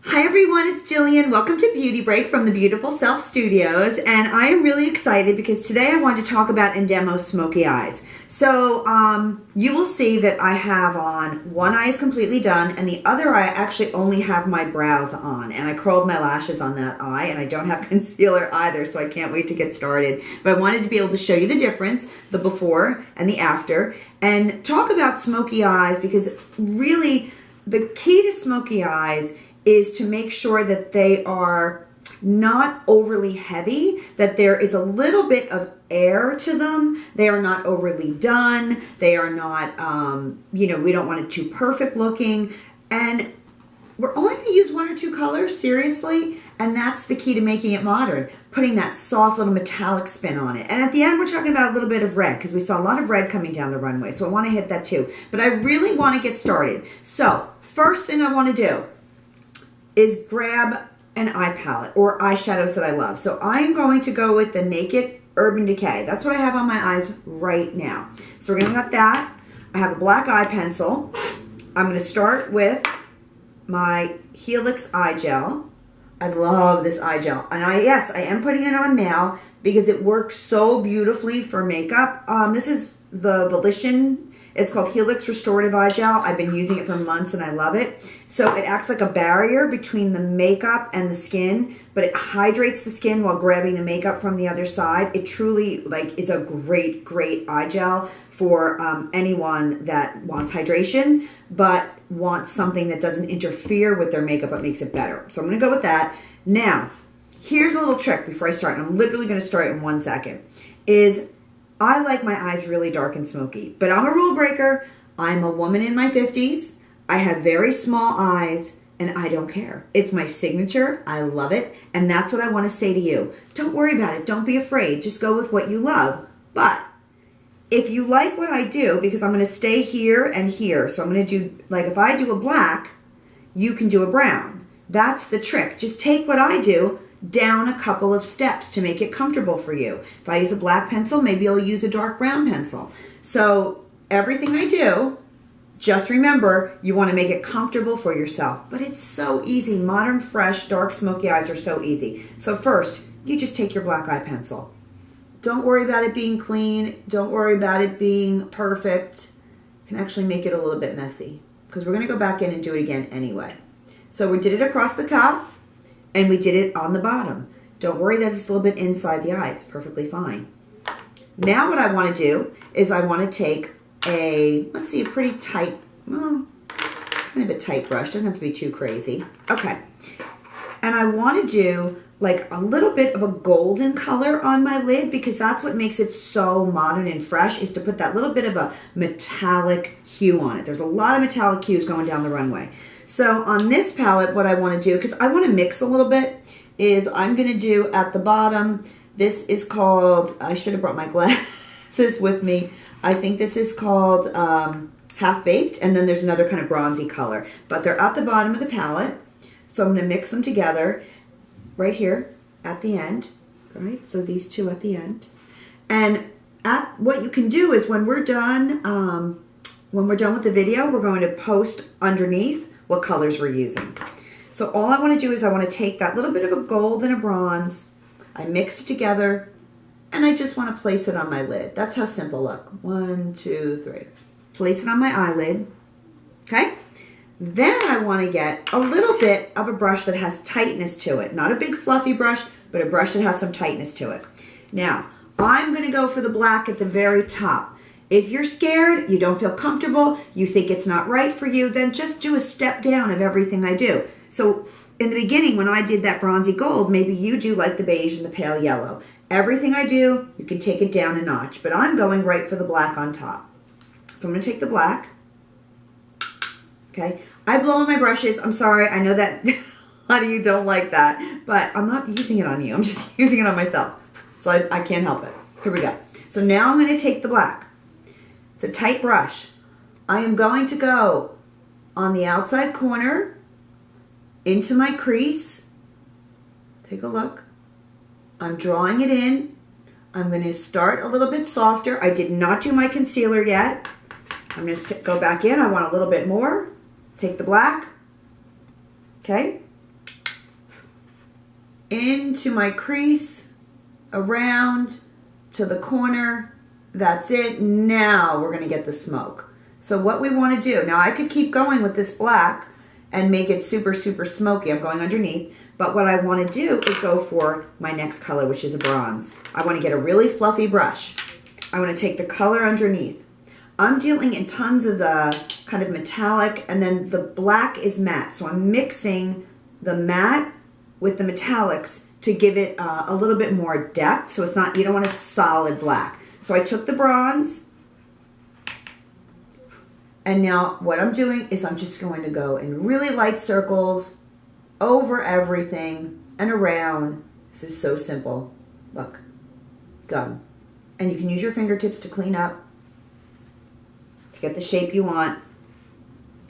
Hi everyone, it's Jillian. Welcome to Beauty Break from the Beautiful Self Studios, and I am really excited because today I want to talk about and demo smoky eyes. So you will see that I have on one eye is completely done and the other eye I actually only have my brows on, and I curled my lashes on that eye, and I don't have concealer either, so I can't wait to get started. But I wanted to be able to show you the difference, the before and the after, and talk about smoky eyes, because really the key to smoky eyes is to make sure that they are not overly heavy, that there is a little bit of air to them. They are not overly done. They are not, we don't want it too perfect looking. And we're only going to use one or two colors, seriously. And that's the key to making it modern, putting that soft little metallic spin on it. And at the end, we're talking about a little bit of red, because we saw a lot of red coming down the runway. So I want to hit that too. But I really want to get started. So first thing I want to do is grab an eye palette or eyeshadows that I love. So I am going to go with the Naked Urban Decay. That's what I have on my eyes right now. So we're going to got that. I have a black eye pencil. I'm going to start with my Helix eye gel. I love this eye gel. And yes, I am putting it on now because it works so beautifully for makeup. This is the Volition. It's called Helix Restorative Eye Gel. I've been using it for months and I love it. So it acts like a barrier between the makeup and the skin, but it hydrates the skin while grabbing the makeup from the other side. It truly is a great, great eye gel for anyone that wants hydration, but wants something that doesn't interfere with their makeup but makes it better. So I'm gonna go with that. Now, here's a little trick before I start, and I'm literally gonna start in 1 second, is I like my eyes really dark and smoky, but I'm a rule breaker. I'm a woman in my 50s. I have very small eyes and I don't care. It's my signature. I love it. And that's what I want to say to you. Don't worry about it. Don't be afraid. Just go with what you love. But if you like what I do, because I'm going to stay here and here. So I'm going to do, like if I do a black, you can do a brown. That's the trick. Just take what I do down a couple of steps to make it comfortable for you. If I use a black pencil, maybe I'll use a dark brown pencil. So everything I do, just remember, you want to make it comfortable for yourself. But it's so easy. Modern, fresh, dark, smoky eyes are so easy. So first, you just take your black eye pencil. Don't worry about it being clean. Don't worry about it being perfect. You can actually make it a little bit messy, because we're going to go back in and do it again anyway. So we did it across the top, and we did it on the bottom. Don't worry that it's a little bit inside the eye. It's perfectly fine. Now what I want to do is I want to take a, let's see, a pretty tight, well, kind of a tight brush. Doesn't have to be too crazy. Okay. And I want to do like a little bit of a golden color on my lid, because that's what makes it so modern and fresh, is to put that little bit of a metallic hue on it. There's a lot of metallic hues going down the runway. So on this palette, what I want to do, because I want to mix a little bit, is I'm going to do at the bottom, this is called, I should have brought my glasses with me. I think this is called Half-Baked, and then there's another kind of bronzy color. But they're at the bottom of the palette, so I'm going to mix them together right here at the end. All right, so these two at the end. And what you can do is when we're done with the video, we're going to post underneath what colors we're using. So all I want to do is I want to take that little bit of a gold and a bronze, I mix it together, and I just want to place it on my lid. That's how simple. Look, 1, 2, 3. Place it on my eyelid. Okay? Then I want to get a little bit of a brush that has tightness to it. Not a big fluffy brush, but a brush that has some tightness to it. Now, I'm going to go for the black at the very top. If you're scared, you don't feel comfortable, you think it's not right for you, then just do a step down of everything I do. So in the beginning, when I did that bronzy gold, maybe you do like the beige and the pale yellow. Everything I do, you can take it down a notch, but I'm going right for the black on top. So I'm going to take the black. Okay. I blow on my brushes. I'm sorry. I know that a lot of you don't like that, but I'm not using it on you. I'm just using it on myself. So I can't help it. Here we go. So now I'm going to take the black. It's a tight brush. I am going to go on the outside corner into my crease. Take a look. I'm drawing it in. I'm going to start a little bit softer. I did not do my concealer yet. I'm going to go back in. I want a little bit more. Take the black. Okay. into my crease, around to the corner. That's it. Now we're going to get the smoke. So what we want to do, now I could keep going with this black and make it super, super smoky. I'm going underneath. But what I want to do is go for my next color, which is a bronze. I want to get a really fluffy brush. I want to take the color underneath. I'm dealing in tons of the kind of metallic, and then the black is matte. So I'm mixing the matte with the metallics to give it a little bit more depth. So it's not, you don't want a solid black. So I took the bronze, and now what I'm doing is I'm just going to go in really light circles over everything and around. This is so simple. Look, done. And you can use your fingertips to clean up, to get the shape you want.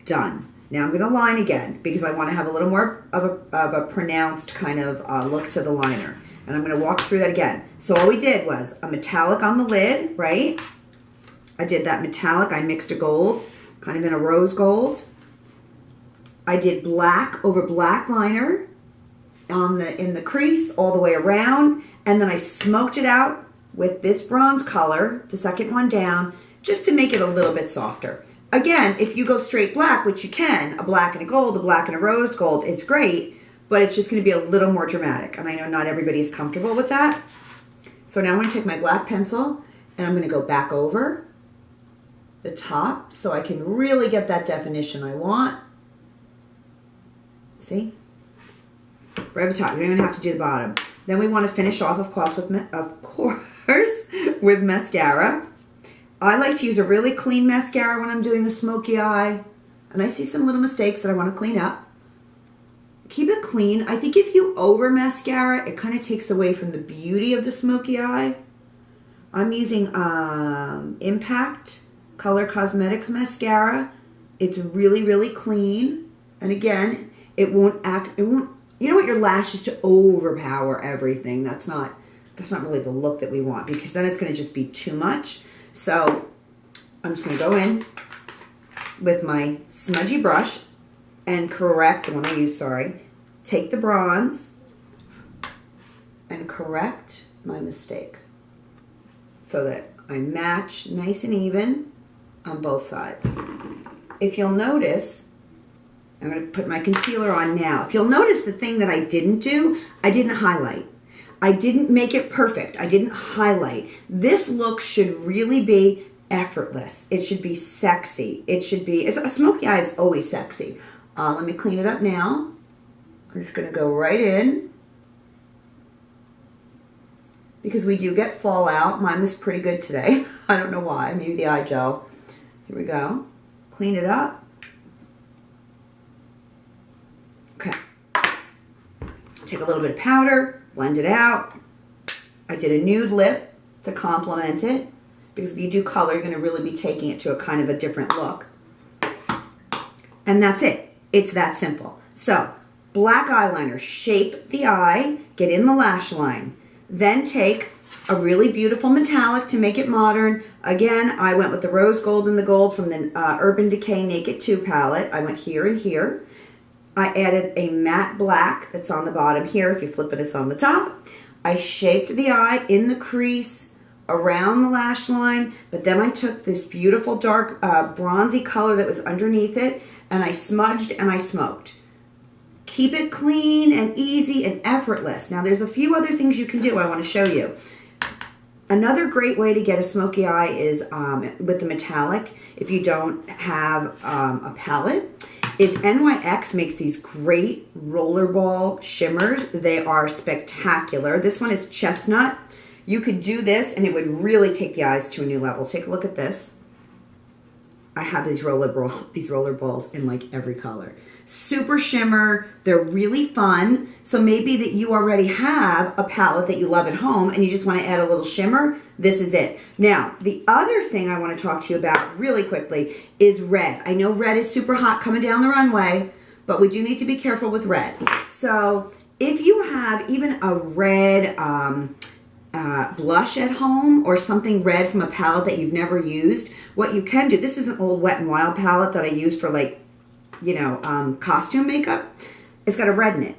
Done. Now I'm going to line again because I want to have a little more of a pronounced kind of look to the liner. And I'm going to walk through that again. So all we did was a metallic on the lid, right? I did that metallic. I mixed a gold, kind of in a rose gold. I did black over black liner in the crease all the way around. And then I smoked it out with this bronze color, the second one down, just to make it a little bit softer. Again, if you go straight black, which you can, a black and a gold, a black and a rose gold, it's great, but it's just going to be a little more dramatic. And I know not everybody is comfortable with that. So now I'm going to take my black pencil and I'm going to go back over the top so I can really get that definition I want. See? Right at the top. You don't even have to do the bottom. Then we want to finish off, of course, with mascara. I like to use a really clean mascara when I'm doing the smoky eye. And I see some little mistakes that I want to clean up. Keep it clean. I think if you over mascara, it kind of takes away from the beauty of the smoky eye. I'm using Impact Color Cosmetics mascara. It's really, really clean. And again, it won't, you don't want your lashes to overpower everything. That's not really the look that we want, because then it's going to just be too much. So I'm just going to go in with my smudgy brush and correct the one I used, take the bronze and correct my mistake so that I match nice and even on both sides. If you'll notice, I'm going to put my concealer on now. If you'll notice, the thing that I didn't do, I didn't highlight. I didn't make it perfect. I didn't highlight. This look should really be effortless. It should be sexy. It should be, a smoky eye is always sexy. Let me clean it up now. I'm just going to go right in, because we do get fallout. Mine was pretty good today. I don't know why. Maybe the eye gel. Here we go. Clean it up. Okay. Take a little bit of powder, blend it out. I did a nude lip to complement it, because if you do color, you're going to really be taking it to a kind of a different look. And that's it. It's that simple. So, black eyeliner, shape the eye, get in the lash line. Then take a really beautiful metallic to make it modern. Again, I went with the rose gold and the gold from the Urban Decay Naked 2 palette. I went here and here. I added a matte black that's on the bottom here. If you flip it, it's on the top. I shaped the eye in the crease around the lash line, but then I took this beautiful dark bronzy color that was underneath it, and I smudged and I smoked. Keep it clean and easy and effortless. Now there's a few other things you can do I want to show you. Another great way to get a smoky eye is with the metallic, if you don't have a palette, is NYX makes these great rollerball shimmers. They are spectacular. This one is Chestnut. You could do this and it would really take the eyes to a new level. Take a look at this. I have these roller balls in like every color. Super shimmer. They're really fun. So maybe that you already have a palette that you love at home and you just want to add a little shimmer. This is it. Now, the other thing I want to talk to you about really quickly is red. I know red is super hot coming down the runway, but we do need to be careful with red. So if you have even a red blush at home or something red from a palette that you've never used, what you can do, this is an old Wet n Wild palette that I used for, like, you know, costume makeup. It's got a red in it.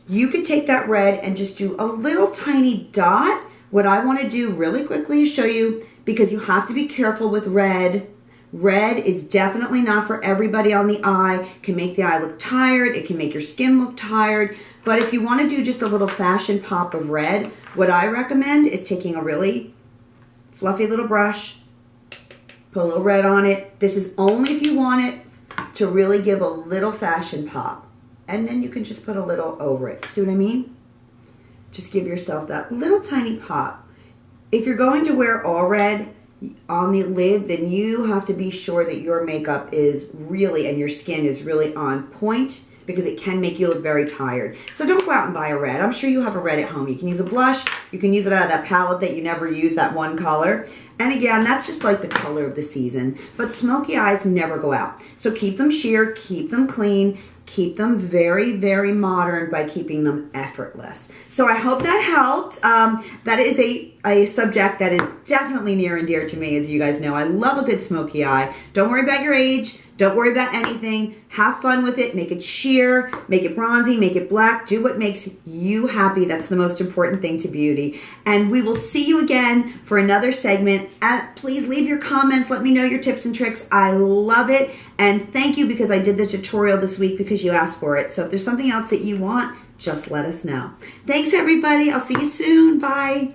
you could take that red and just do a little tiny dot. What I want to do really quickly is show you, because you have to be careful with red. Red is definitely not for everybody on the eye. It can make the eye look tired. It can make your skin look tired. But if you want to do just a little fashion pop of red, what I recommend is taking a really fluffy little brush, put a little red on it. This is only if you want it to really give a little fashion pop. And then you can just put a little over it. See what I mean? Just give yourself that little tiny pop. If you're going to wear all red on the lid, then you have to be sure that your makeup is really, and your skin is really on point, because it can make you look very tired. So don't go out and buy a red. I'm sure you have a red at home. You can use a blush. You can use it out of that palette that you never use, that one color. And again, that's just like the color of the season. But smoky eyes never go out. So keep them sheer, keep them clean, keep them very, very modern by keeping them effortless. So I hope that helped. That is a subject that is definitely near and dear to me, as you guys know. I love a good smoky eye. Don't worry about your age. Don't worry about anything. Have fun with it. Make it sheer, make it bronzy, make it black. Do what makes you happy. That's the most important thing to beauty. And we will see you again for another segment. Please leave your comments. Let me know your tips and tricks. I love it. And thank you, because I did the tutorial this week because you asked for it. So if there's something else that you want, just let us know. Thanks, everybody. I'll see you soon. Bye.